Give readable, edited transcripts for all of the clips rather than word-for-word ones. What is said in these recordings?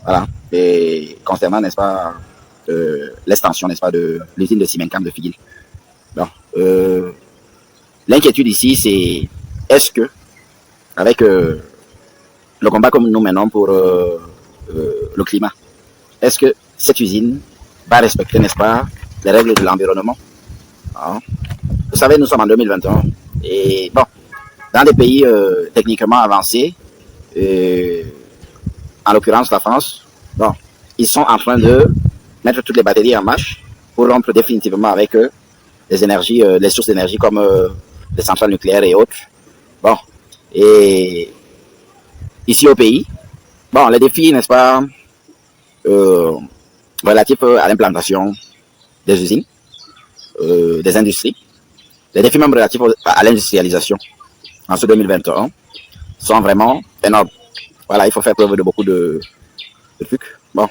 Voilà. Et concernant, n'est-ce pas, l'extension, n'est-ce pas, de l'usine de Simencam de Figuil. Bon, l'inquiétude ici, c'est est-ce que, avec le combat que nous menons pour le climat, est-ce que cette usine va respecter, n'est-ce pas, les règles de l'environnement? Hein? Vous savez, nous sommes en 2021 et bon, dans des pays techniquement avancés, en l'occurrence la France, bon, ils sont en train de mettre toutes les batteries en marche pour rompre définitivement avec les énergies, les sources d'énergie comme les centrales nucléaires et autres. Bon, et ici au pays, bon, les défis, n'est-ce pas, relatifs à l'implantation des usines, des industries, les défis même relatifs à l'industrialisation en ce 2021 sont vraiment énormes. Voilà, il faut faire preuve de beaucoup de trucs. Bon,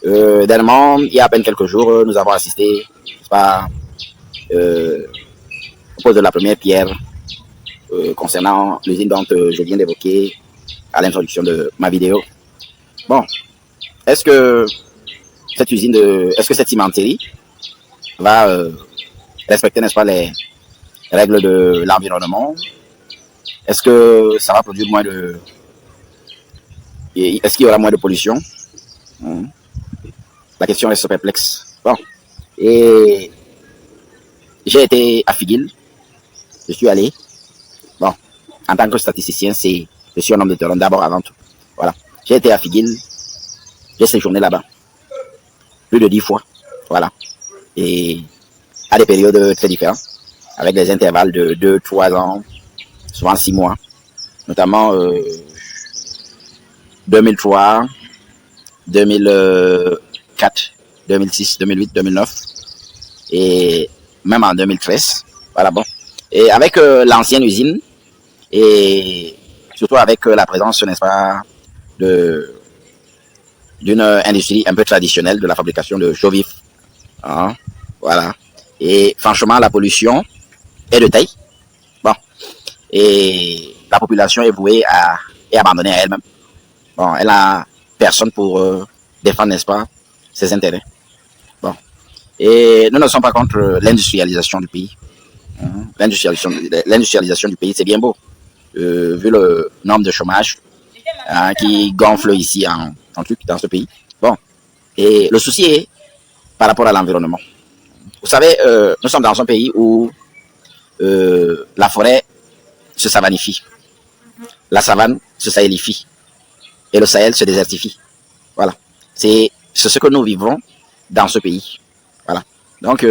dernièrement, il y a à peine quelques jours, nous avons assisté, n'est-ce pas, au pose de la première pierre concernant l'usine dont je viens d'évoquer à l'introduction de ma vidéo. Bon, est-ce que cette usine est-ce que cette cimenterie va respecter, n'est-ce pas, les règles de l'environnement? Est-ce que ça va produire moins de... Est-ce qu'il y aura moins de pollution? La question reste perplexe. Bon, et j'ai été à Figuil, je suis allé. Bon, en tant que statisticien, je suis un homme de terrain d'abord avant tout. Voilà, j'ai été à Figuil, j'ai séjourné là-bas plus de 10 fois. Voilà, et à des périodes très différentes, avec des intervalles de 2, 3 ans, souvent 6 mois, notamment 2003, 2004, 2006, 2008, 2009 et même en 2013. Voilà, bon. Et avec l'ancienne usine et surtout avec la présence, n'est-ce pas, d'une industrie un peu traditionnelle de la fabrication de chaux vifs. Hein, voilà. Et franchement, la pollution est de taille. Bon. Et la population est vouée à abandonner à elle-même. Bon, elle n'a personne pour défendre, n'est-ce pas, ses intérêts. Bon. Et nous ne sommes pas contre l'industrialisation du pays. L'industrialisation du pays, c'est bien beau. Vu le nombre de chômage qui gonfle ici dans ce pays. Bon. Et le souci est par rapport à l'environnement. Vous savez, nous sommes dans un pays où la forêt se savanifie, la savane se sahélifie et le Sahel se désertifie. Voilà. C'est ce que nous vivons dans ce pays. Voilà. Donc,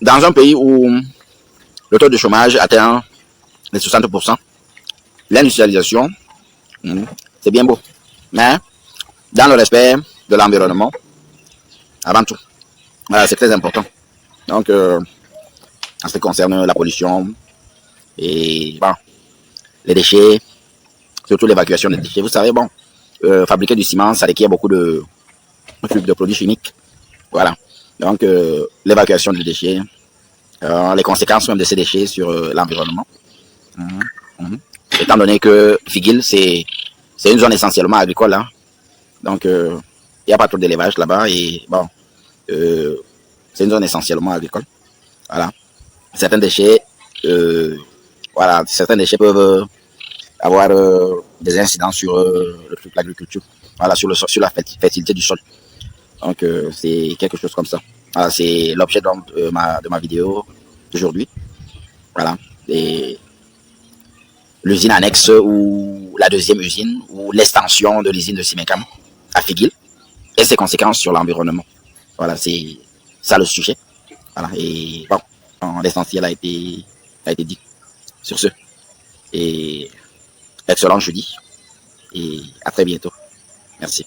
dans un pays où le taux de chômage atteint les 60%, l'industrialisation, c'est bien beau. Mais dans le respect de l'environnement, avant tout. Voilà, c'est très important. Donc, en ce qui concerne la pollution et bon, les déchets, surtout l'évacuation des déchets. Vous savez, bon, fabriquer du ciment, ça requiert beaucoup de produits chimiques. Voilà. Donc, l'évacuation des déchets, les conséquences même de ces déchets sur l'environnement. Étant donné que Figuil, c'est une zone essentiellement agricole. Hein. Donc, il n'y a pas trop d'élevage là-bas et bon, c'est une zone essentiellement agricole. Voilà. Certains déchets, peuvent avoir des incidents sur l'agriculture, voilà, sur la fertilité du sol. Donc, c'est quelque chose comme ça. Voilà, c'est l'objet de ma vidéo d'aujourd'hui. Voilà. Et l'usine annexe ou la deuxième usine ou l'extension de l'usine de Simencam à Figuil et ses conséquences sur l'environnement. Voilà, c'est ça le sujet. Voilà, et bon, l'essentiel a été dit sur ce. Et excellent jeudi et à très bientôt. Merci.